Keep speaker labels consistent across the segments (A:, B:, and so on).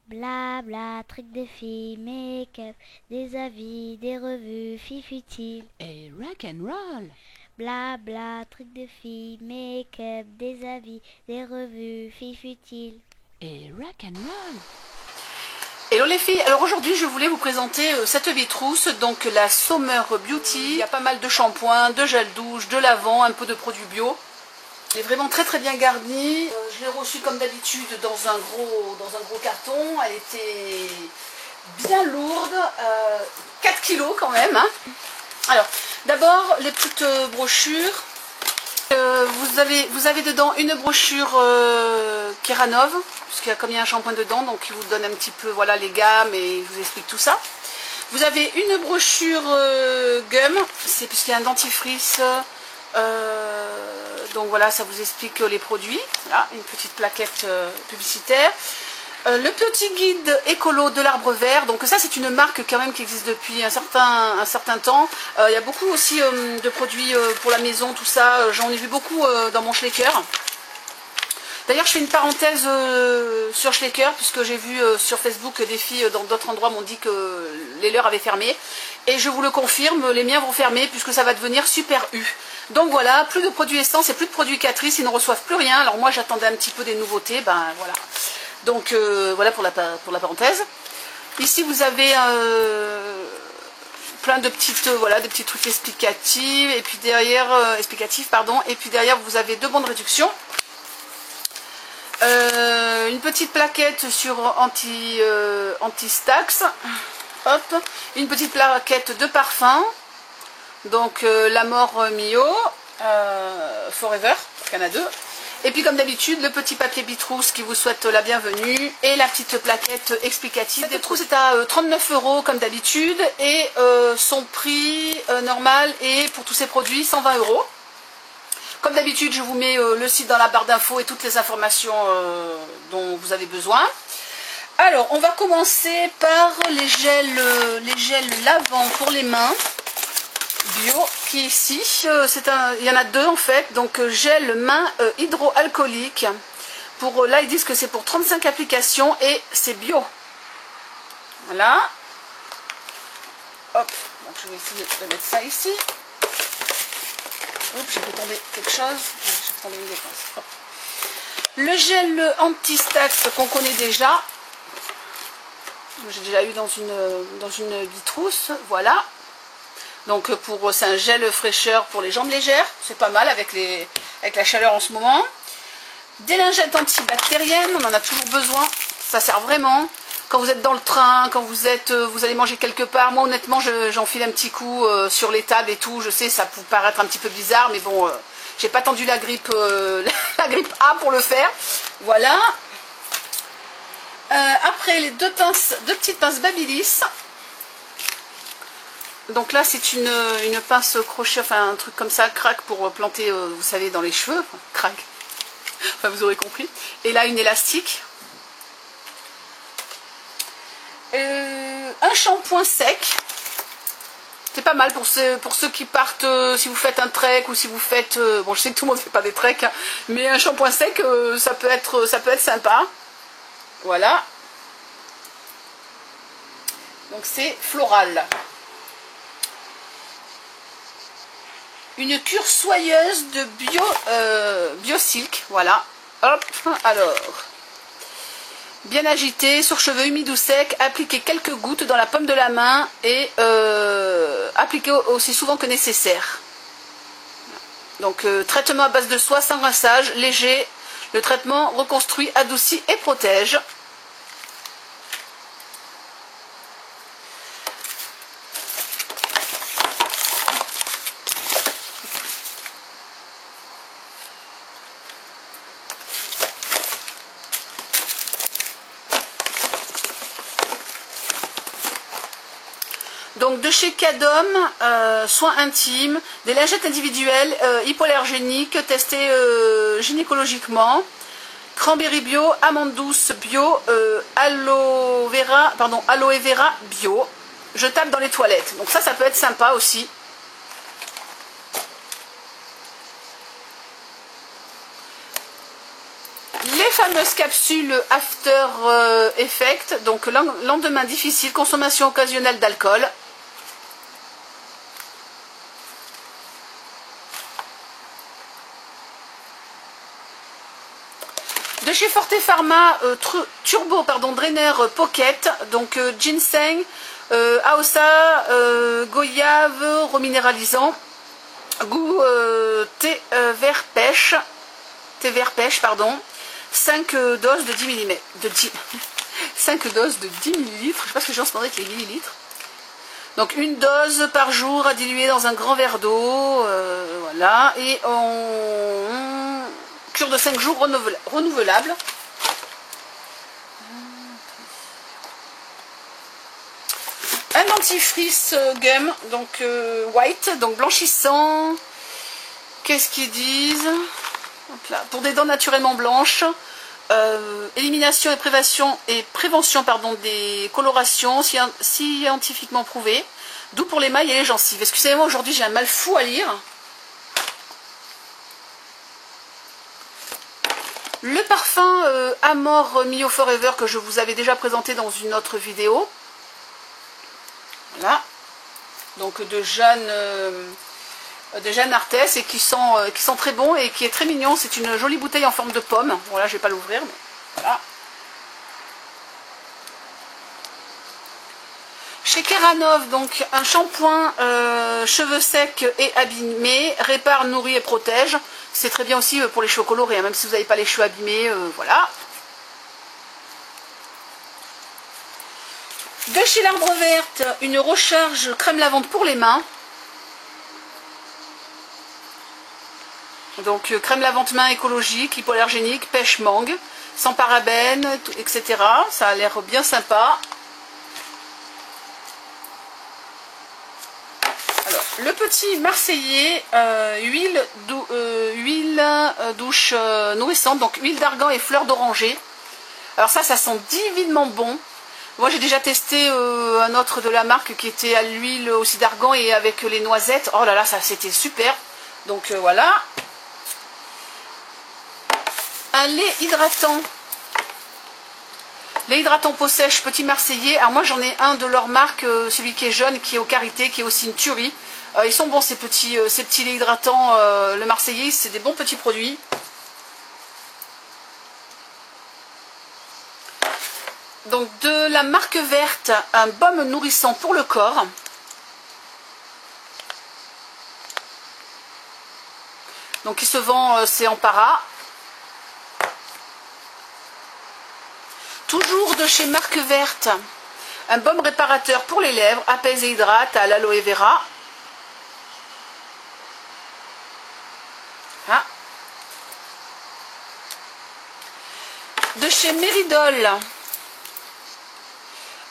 A: Blabla, trucs de filles, make-up, des avis, des revues, filles futiles.
B: Et rock and roll.
A: Blabla, trucs de filles, make-up, des avis, des revues, filles futiles.
B: Et rock and roll.
C: Hello les filles, alors aujourd'hui je voulais vous présenter cette bitrousse, donc la Summer Beauty. Il y a pas mal de shampoings, de gel douche, de lavant, un peu de produits bio. Elle est vraiment très très bien garnie. Je l'ai reçue comme d'habitude dans un gros carton. Elle était bien lourde, 4 kilos quand même. Hein. Alors d'abord les petites brochures. Vous avez dedans une brochure Keranov, comme il y a un shampoing dedans, donc il vous donne un petit peu voilà, les gammes et il vous explique tout ça. Vous avez une brochure Gum, c'est puisqu'il y a un dentifrice, donc voilà, ça vous explique les produits. Voilà, une petite plaquette publicitaire. Le petit guide écolo de l'arbre vert, donc ça c'est une marque quand même qui existe depuis un certain temps. Il y a beaucoup aussi de produits pour la maison, tout ça, j'en ai vu beaucoup dans mon Schlecker. D'ailleurs je fais une parenthèse sur Schlecker, puisque j'ai vu sur Facebook des filles dans d'autres endroits m'ont dit que les leurs avaient fermé. Et je vous le confirme, les miens vont fermer puisque ça va devenir Super U. Donc voilà, plus de produits essence et plus de produits Catrice, ils ne reçoivent plus rien. Alors moi j'attendais un petit peu des nouveautés, ben voilà. Donc voilà pour la parenthèse. Ici vous avez plein de petites des petits trucs explicatifs et puis derrière et puis derrière vous avez deux bons de réduction. Une petite plaquette sur anti-stax. Hop, une petite plaquette de parfum. Donc l'Amor Mio Forever, il y en a deux. Et puis comme d'habitude, le petit papier bitrousse qui vous souhaite la bienvenue et la petite plaquette explicative. Cette bitrousse est à 39 € comme d'habitude et son prix normal est pour tous ces produits 120 €. Comme d'habitude, je vous mets le site dans la barre d'infos et toutes les informations dont vous avez besoin. Alors, on va commencer par les gels lavants pour les mains. Bio qui est ici, il y en a deux en fait, donc gel main hydroalcoolique. Là ils disent que c'est pour 35 applications et c'est bio. Voilà. Hop, donc je vais essayer de mettre ça ici. Oups, j'ai fait tomber quelque chose. Je vais prendre une défense. Le gel anti-stax qu'on connaît déjà. J'ai déjà eu dans une bitrousse, voilà. Donc c'est un gel fraîcheur pour les jambes légères, c'est pas mal avec la chaleur en ce moment. Des lingettes antibactériennes, on en a toujours besoin, ça sert vraiment. Quand vous êtes dans le train, quand vous allez manger quelque part, moi honnêtement j'enfile un petit coup sur les tables et tout, je sais ça peut paraître un petit peu bizarre, mais bon, j'ai pas attendu la grippe A pour le faire, voilà. Après les deux petites pinces Babyliss. Donc là c'est une pince crochet, enfin un truc comme ça, crack pour planter, vous savez, dans les cheveux, enfin, crack, enfin vous aurez compris. Et là une élastique. Un shampoing sec, c'est pas mal pour ceux qui partent, si vous faites un trek ou si vous faites, bon je sais que tout le monde ne fait pas des treks, hein, mais un shampoing sec ça peut être sympa. Voilà. Donc c'est floral. Une cure soyeuse de BioSilk, voilà. Hop, alors. Bien agité, sur cheveux humides ou secs, appliquez quelques gouttes dans la paume de la main et appliquez aussi souvent que nécessaire. Donc traitement à base de soie sans rinçage, léger. Le traitement reconstruit, adoucit et protège. Donc de chez Cadom, soins intimes, des lingettes individuelles hypoallergéniques testées gynécologiquement, cranberry bio, amande douce bio, aloe vera bio, jetable dans les toilettes. Donc ça peut être sympa aussi. Les fameuse capsule After Effect, donc lendemain difficile, consommation occasionnelle d'alcool. De chez Forte Pharma, Turbo draineur Pocket, donc ginseng, aosa, goyave, reminéralisant, goût thé vert pêche, pardon, 5 doses de 10 mm, 5 doses de 10 millilitres, je sais pas ce que j'en avec les millilitres. Donc une dose par jour à diluer dans un grand verre d'eau, voilà, et on cure de 5 jours renouvelable. Un dentifrice gum, donc white, donc blanchissant. Qu'est-ce qu'ils disent? Hop là, pour des dents naturellement blanches. Élimination et prévention des colorations scientifiquement prouvées. Doux pour les mailles et les gencives. Excusez-moi, aujourd'hui j'ai un mal fou à lire. Le parfum Amor Mio Forever que je vous avais déjà présenté dans une autre vidéo. Voilà. Donc de Jeanne Arthès et qui sent très bon et qui est très mignon. C'est une jolie bouteille en forme de pomme. Voilà, je ne vais pas l'ouvrir, mais voilà. Chez Keranov, donc un shampoing cheveux secs et abîmés, répare, nourrit et protège. C'est très bien aussi pour les cheveux colorés, hein, même si vous n'avez pas les cheveux abîmés, voilà. De chez l'Arbre Verte, une recharge crème lavande pour les mains. Donc crème lavande main écologique, hypoallergénique, pêche mangue, sans parabènes, etc. Ça a l'air bien sympa. Alors, le petit Marseillais, huile douche nourrissante, donc huile d'argan et fleurs d'oranger. Alors ça sent divinement bon. Moi j'ai déjà testé un autre de la marque qui était à l'huile aussi d'argan et avec les noisettes. Oh là là, ça c'était super. Donc voilà. Un lait hydratant. Lait hydratant peau sèche, petit Marseillais. Alors moi j'en ai un de leur marque, celui qui est jaune, qui est au karité, qui est aussi une tuerie. Ils sont bons ces petits laits hydratants, le Marseillais, c'est des bons petits produits. Donc de la marque verte, un baume nourrissant pour le corps. Donc il se vend, c'est en para. Toujours de chez marque verte, un baume réparateur pour les lèvres, apaise et hydrate à l'aloe vera. Ah. De chez Meridol,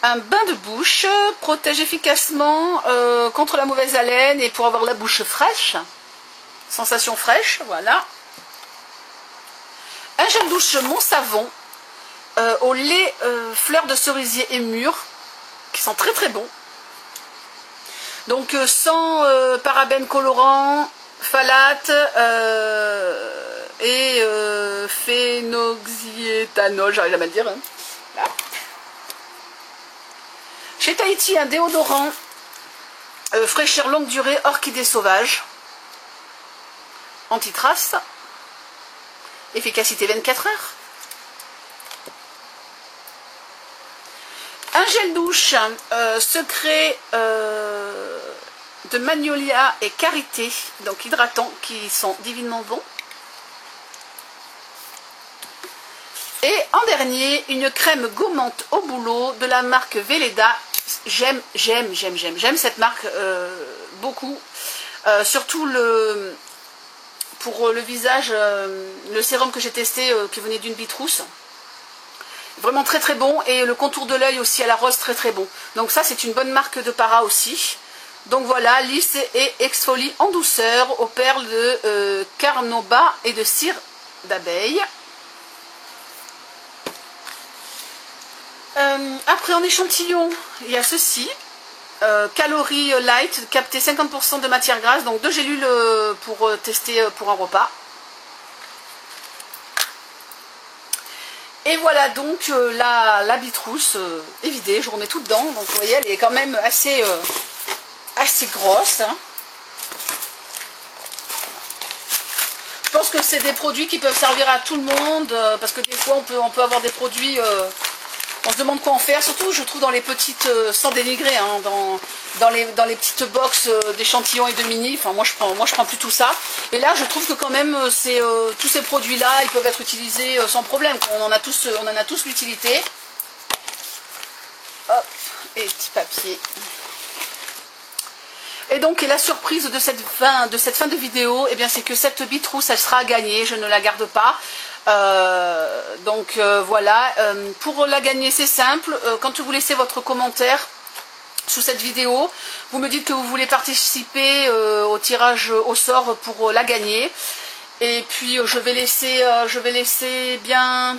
C: un bain de bouche, protège efficacement contre la mauvaise haleine et pour avoir la bouche fraîche. Sensation fraîche, voilà. Un gel douche Mon Savon au lait fleurs de cerisier et mûr, qui sont très très bons. Donc sans parabènes colorants, phtalates et phénoxyéthanol, j'arrive jamais à le dire. Hein. Là. Chez Tahiti, un déodorant fraîcheur longue durée, orchidée sauvage, anti-trace, efficacité 24 heures. Un gel douche secret de magnolia et karité, donc hydratants, qui sont divinement bons. Et en dernier, une crème gommante au bouleau de la marque Velleda. J'aime cette marque beaucoup. Surtout pour le visage, le sérum que j'ai testé qui venait d'une Bitrousse. Vraiment très très bon, et le contour de l'œil aussi à la rose très très bon. Donc ça c'est une bonne marque de para aussi. Donc voilà, lisse et exfolie en douceur aux perles de carnauba et de cire d'abeille. Après en échantillon, il y a ceci. Calories light, capter 50% de matière grasse, donc 2 gélules pour tester pour un repas. Et voilà donc la bitrousse est vidée, je remets tout dedans. Donc vous voyez, elle est quand même assez grosse. Hein. Je pense que c'est des produits qui peuvent servir à tout le monde, parce que des fois on peut avoir des produits, on se demande quoi en faire, surtout je trouve dans les petites, sans dénigrer, hein, dans les petites box d'échantillons et de mini, enfin moi je prends plus tout ça. Et là je trouve que quand même tous ces produits là, ils peuvent être utilisés sans problème, on en a tous l'utilité. Hop, et petit papier. Et donc, la surprise de cette fin de vidéo, eh bien, c'est que cette bitrousse, elle sera gagnée, je ne la garde pas. Voilà, pour la gagner, c'est simple. Quand vous laissez votre commentaire sous cette vidéo, vous me dites que vous voulez participer au tirage au sort pour la gagner. Et puis, je vais laisser bien...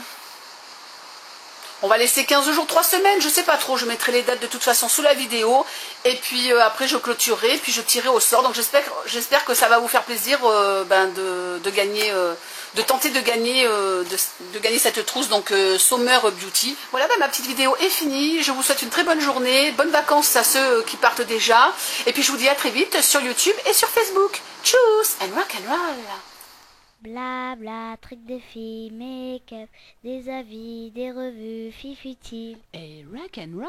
C: On va laisser 15 jours, 3 semaines, je sais pas trop, je mettrai les dates de toute façon sous la vidéo, et puis après je clôturerai, puis je tirerai au sort, donc j'espère que ça va vous faire plaisir de gagner, de tenter de gagner cette trousse, donc Summer Beauty. Voilà, ma petite vidéo est finie, je vous souhaite une très bonne journée, bonnes vacances à ceux qui partent déjà, et puis je vous dis à très vite sur YouTube et sur Facebook. Tchuss and rock and roll.
A: Bla bla, trucs de filles, make-up, des avis, des revues, fifutiles.
B: et rock and roll.